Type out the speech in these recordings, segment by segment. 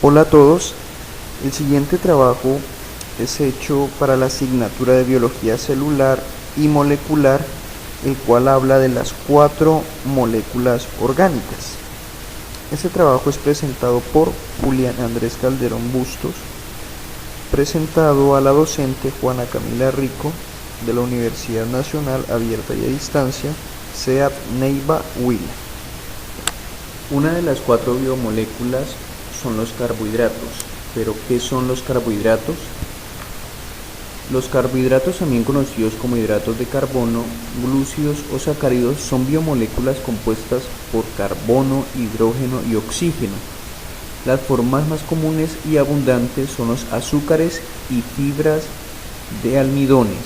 Hola a todos, el siguiente trabajo es hecho para la asignatura de Biología Celular y Molecular, el cual habla de las 4 moléculas orgánicas. Este trabajo es presentado por Julián Andrés Calderón Bustos, presentado a la docente Juana Camila Rico de la Universidad Nacional Abierta y a Distancia, CEAP Neiva Huila. Una de las 4 biomoléculas son los carbohidratos. ¿Pero qué son los carbohidratos? Los carbohidratos, también conocidos como hidratos de carbono, glúcidos o sacáridos, son biomoléculas compuestas por carbono, hidrógeno y oxígeno. Las formas más comunes y abundantes son los azúcares y fibras de almidones.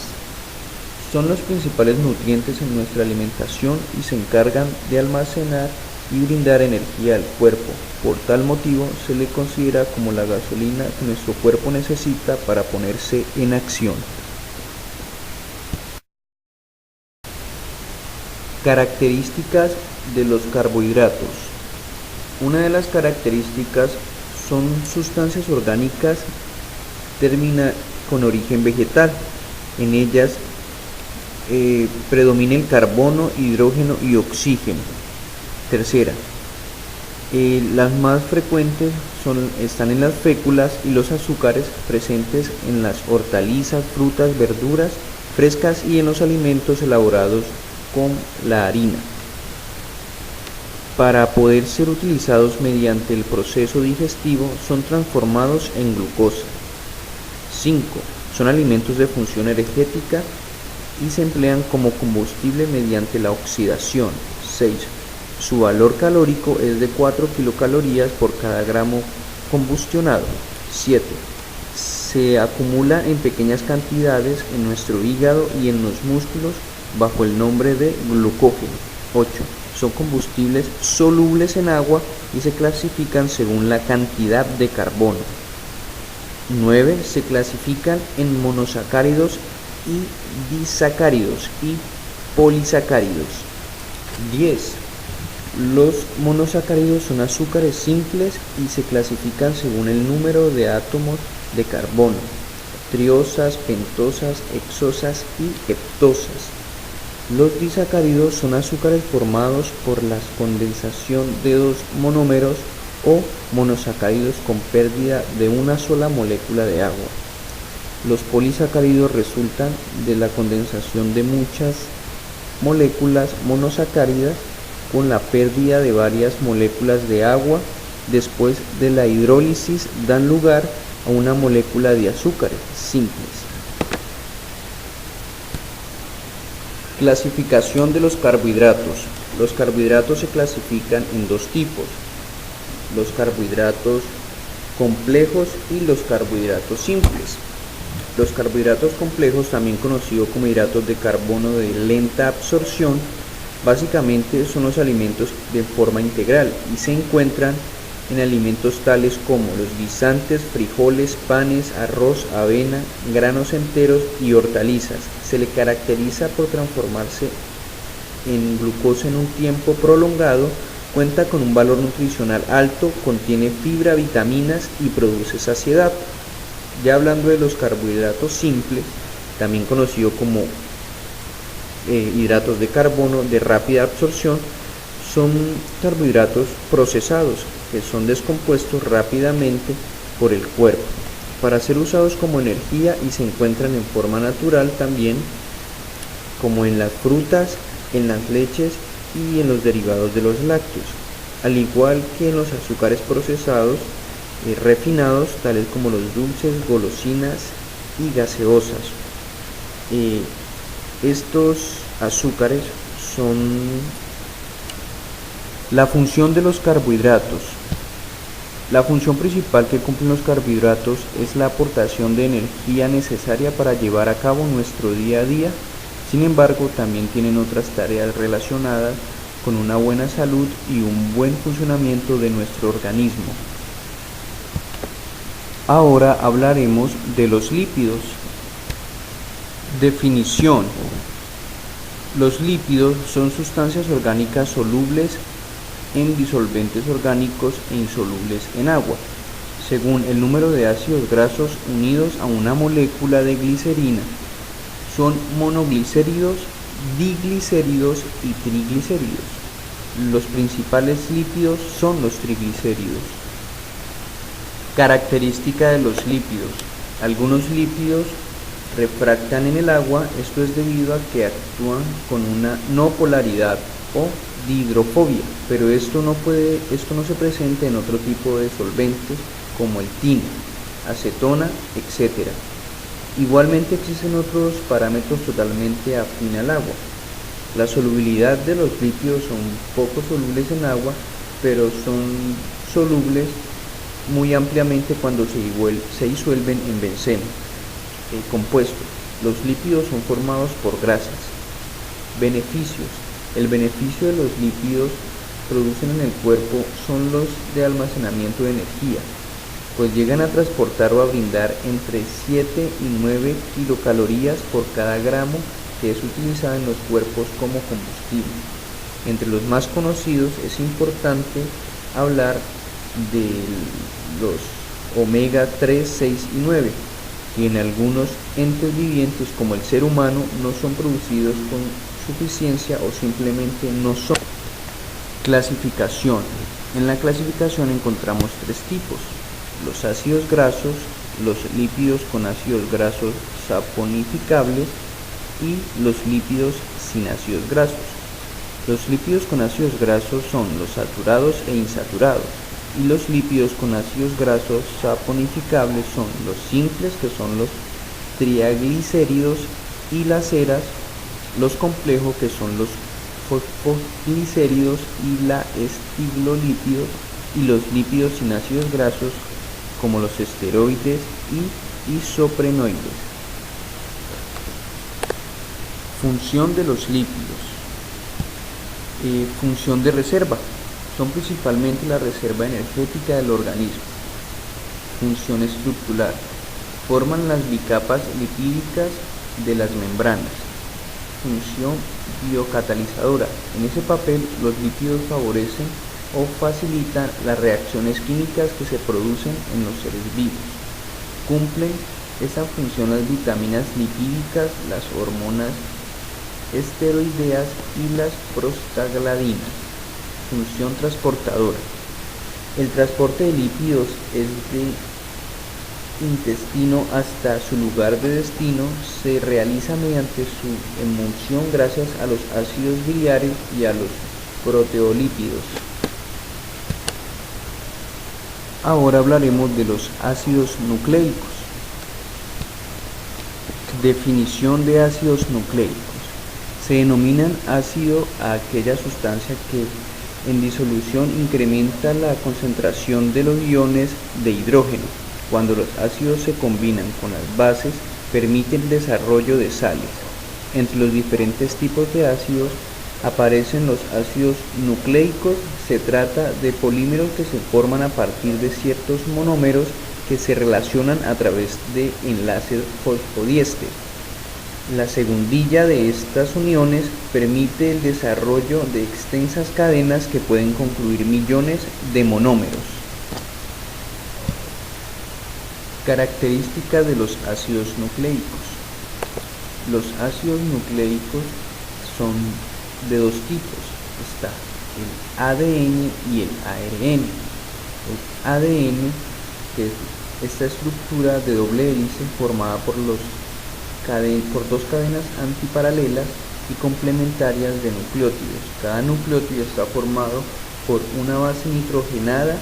Son los principales nutrientes en nuestra alimentación y se encargan de almacenar y brindar energía al cuerpo. Por tal motivo se le considera como la gasolina que nuestro cuerpo necesita para ponerse en acción. Características de los carbohidratos. Una de las características son sustancias orgánicas con origen vegetal. En ellas predomina el carbono, hidrógeno y oxígeno. Tercera, las más frecuentes están en las féculas y los azúcares presentes en las hortalizas, frutas, verduras frescas y en los alimentos elaborados con la harina, para poder ser utilizados mediante el proceso digestivo son transformados en glucosa. 5. Son alimentos de función energética y se emplean como combustible mediante la oxidación. 6. Su valor calórico es de 4 kilocalorías por cada gramo combustionado. 7. Se acumula en pequeñas cantidades en nuestro hígado y en los músculos bajo el nombre de glucógeno. 8. Son combustibles solubles en agua y se clasifican según la cantidad de carbono. 9. Se clasifican en monosacáridos y disacáridos y polisacáridos. 10. Los monosacáridos son azúcares simples y se clasifican según el número de átomos de carbono: triosas, pentosas, hexosas y heptosas. Los disacáridos son azúcares formados por la condensación de 2 monómeros o monosacáridos con pérdida de una sola molécula de agua. Los polisacáridos resultan de la condensación de muchas moléculas monosacáridas con la pérdida de varias moléculas de agua. Después de la hidrólisis dan lugar a una molécula de azúcares simples. Clasificación de los carbohidratos. Los carbohidratos se clasifican en 2 tipos: los carbohidratos complejos y los carbohidratos simples. Los carbohidratos complejos, también conocidos como hidratos de carbono de lenta absorción, básicamente son los alimentos de forma integral y se encuentran en alimentos tales como los guisantes, frijoles, panes, arroz, avena, granos enteros y hortalizas. Se le caracteriza por transformarse en glucosa en un tiempo prolongado, cuenta con un valor nutricional alto, contiene fibra, vitaminas y produce saciedad. Ya hablando de los carbohidratos simples, también conocido como hidratos de carbono de rápida absorción, son carbohidratos procesados que son descompuestos rápidamente por el cuerpo para ser usados como energía y se encuentran en forma natural también, como en las frutas, en las leches y en los derivados de los lácteos, al igual que en los azúcares procesados refinados, tales como los dulces, golosinas y gaseosas. Estos azúcares son la función de los carbohidratos. La función principal que cumplen los carbohidratos es la aportación de energía necesaria para llevar a cabo nuestro día a día. Sin embargo, también tienen otras tareas relacionadas con una buena salud y un buen funcionamiento de nuestro organismo. Ahora hablaremos de los lípidos. Definición. Los lípidos son sustancias orgánicas solubles en disolventes orgánicos e insolubles en agua. según el número de ácidos grasos unidos a una molécula de glicerina. Son monoglicéridos, diglicéridos y triglicéridos. Los principales lípidos son los triglicéridos. Característica de los lípidos. Algunos lípidos refractan en el agua, esto es debido a que actúan con una no polaridad o dihidrofobia, pero esto no se presenta en otro tipo de solventes como el tine, acetona, etc. Igualmente existen otros parámetros totalmente afín al agua. La solubilidad de los lípidos son poco solubles en agua, pero son solubles muy ampliamente cuando se disuelven en benceno compuesto. Los lípidos son formados por grasas. Beneficios. El beneficio de los lípidos producen en el cuerpo son los de almacenamiento de energía, pues llegan a transportar o a brindar entre 7 y 9 kilocalorías por cada gramo que es utilizado en los cuerpos como combustible. Entre los más conocidos es importante hablar de los omega 3, 6 y 9, que en algunos entes vivientes como el ser humano no son producidos con suficiencia o simplemente no son. Clasificación. En la clasificación encontramos tres tipos: los ácidos grasos, los lípidos con ácidos grasos saponificables y los lípidos sin ácidos grasos. Los lípidos con ácidos grasos son los saturados e insaturados, y los lípidos con ácidos grasos saponificables son los simples, que son los triaglicéridos y las ceras, los complejos, que son los fosfoglicéridos y la estiglolípidos, y los lípidos sin ácidos grasos como los esteroides y isoprenoides. Función de los lípidos. Función de reserva. Son principalmente la reserva energética del organismo. Función estructural. Forman las bicapas lipídicas de las membranas. Función biocatalizadora. En ese papel, los lípidos favorecen o facilitan las reacciones químicas que se producen en los seres vivos. Cumplen esa función las vitaminas lipídicas, las hormonas esteroideas y las prostaglandinas. Función transportadora. El transporte de lípidos es de intestino hasta su lugar de destino, se realiza mediante su emulsión gracias a los ácidos biliares y a los proteolípidos. Ahora hablaremos de los ácidos nucleicos. Definición de ácidos nucleicos. Se denominan ácido a aquella sustancia que en disolución incrementa la concentración de los iones de hidrógeno. Cuando los ácidos se combinan con las bases, permite el desarrollo de sales. Entre los diferentes tipos de ácidos aparecen los ácidos nucleicos. Se trata de polímeros que se forman a partir de ciertos monómeros que se relacionan a través de enlaces fosfodiéster. La segundilla de estas uniones permite el desarrollo de extensas cadenas que pueden concluir millones de monómeros. Características de los ácidos nucleicos. Los ácidos nucleicos son de dos tipos. Está el ADN y el ARN. El ADN, que es esta estructura de doble hélice formada por dos cadenas antiparalelas y complementarias de nucleótidos. Cada nucleótido está formado por una base nitrogenada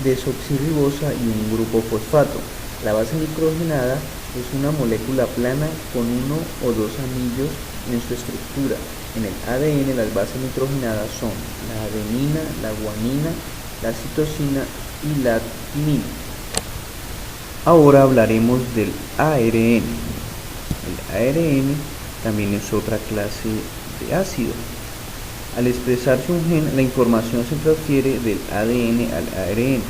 desoxirribosa y un grupo fosfato. La base nitrogenada es una molécula plana con uno o dos anillos en su estructura. En el ADN las bases nitrogenadas son la adenina, la guanina, la citosina y la timina. Ahora hablaremos del ARN. El ARN también es otra clase de ácido. Al expresarse un gen, la información se transfiere del ADN al ARN.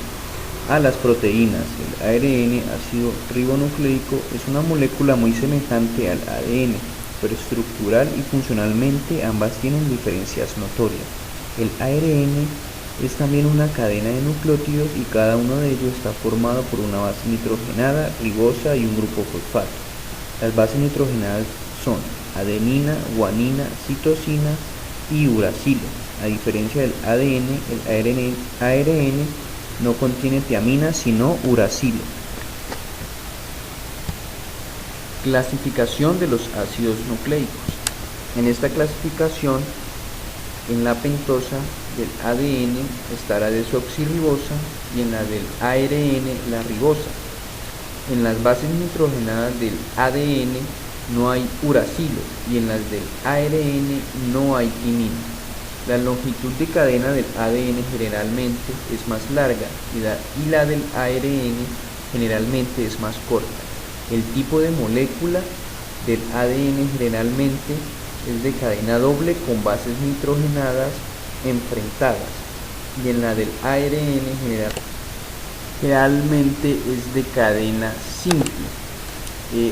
A las proteínas, el ARN, ácido ribonucleico, es una molécula muy semejante al ADN, pero estructural y funcionalmente ambas tienen diferencias notorias. El ARN Es también una cadena de nucleótidos y cada uno de ellos está formado por una base nitrogenada, ribosa y un grupo fosfato. Las bases nitrogenadas son adenina, guanina, citosina y uracilo. A diferencia del ADN, el ARN no contiene tiamina sino uracilo. Clasificación de los ácidos nucleicos. En esta clasificación, en la pentosa del ADN está la desoxirribosa y en la del ARN la ribosa. En las bases nitrogenadas del ADN no hay uracilo y en las del ARN no hay timina. La longitud de cadena del ADN generalmente es más larga y la del ARN generalmente es más corta. El tipo de molécula del ADN generalmente es de cadena doble con bases nitrogenadas enfrentadas y en la del ARN generalmente es de cadena simple,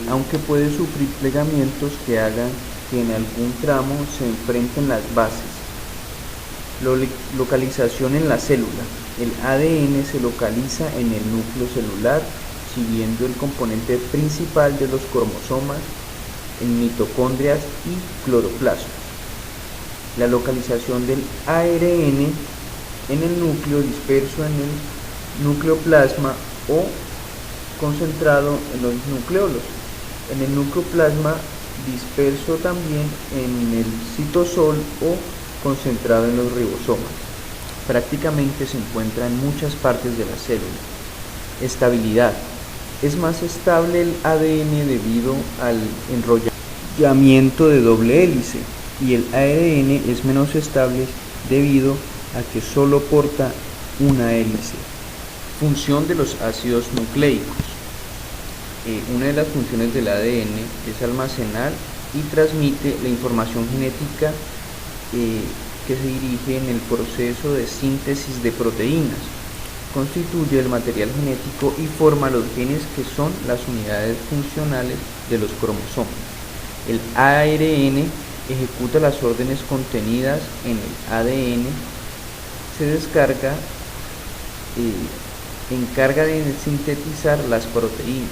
aunque puede sufrir plegamientos que hagan que en algún tramo se enfrenten las bases. Localización en la célula. El ADN se localiza en el núcleo celular, siguiendo el componente principal de los cromosomas en mitocondrias y cloroplasma. La localización del ARN en el núcleo disperso en el nucleoplasma o concentrado en los nucleolos. En el nucleoplasma disperso también en el citosol o concentrado en los ribosomas. Prácticamente se encuentra en muchas partes de la célula. Estabilidad. Es más estable el ADN debido al enrollamiento de doble hélice y el ARN es menos estable debido a que solo porta una hélice. Función de los ácidos nucleicos. Una de las funciones del ADN es almacenar y transmite la información genética que se dirige en el proceso de síntesis de proteínas. Constituye el material genético y forma los genes que son las unidades funcionales de los cromosomas. El ARN ejecuta las órdenes contenidas en el ADN, se encarga de sintetizar las proteínas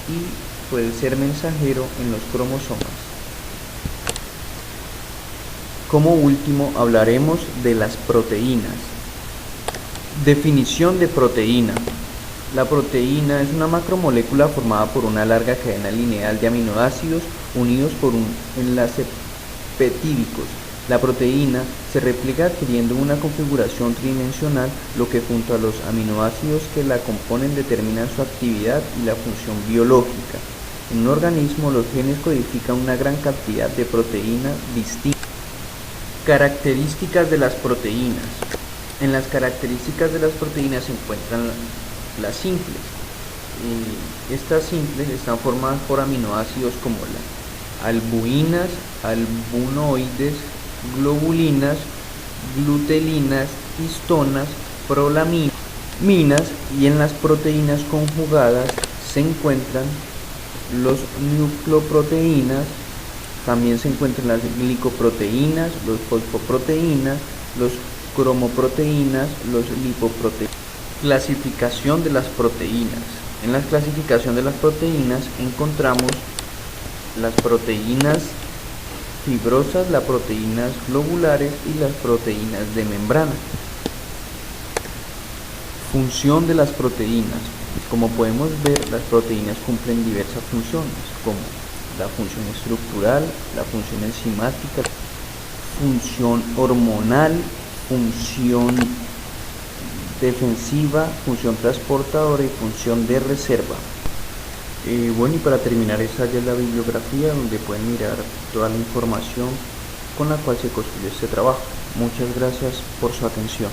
y puede ser mensajero en los cromosomas. Como último hablaremos de las proteínas. Definición de proteína. La proteína es una macromolécula formada por una larga cadena lineal de aminoácidos unidos por un enlace peptídicos. La proteína se replica adquiriendo una configuración tridimensional, lo que junto a los aminoácidos que la componen determinan su actividad y la función biológica. En un organismo, los genes codifican una gran cantidad de proteínas distintas. Características de las proteínas. En las características de las proteínas se encuentran las simples. Estas simples están formadas por aminoácidos como las albuinas, albunoides, globulinas, glutelinas, histonas, prolaminas, y en las proteínas conjugadas se encuentran los nucleoproteínas, también se encuentran las glicoproteínas, los fosfoproteínas, los cromoproteínas, los lipoproteínas. Clasificación de las proteínas. En la clasificación de las proteínas encontramos las proteínas fibrosas, las proteínas globulares y las proteínas de membrana. Función de las proteínas. Como podemos ver, las proteínas cumplen diversas funciones, como la función estructural, la función enzimática, función hormonal, función defensiva, función transportadora y función de reserva. Bueno, y para terminar, esta ya es la bibliografía donde pueden mirar toda la información con la cual se construye este trabajo. Muchas gracias por su atención.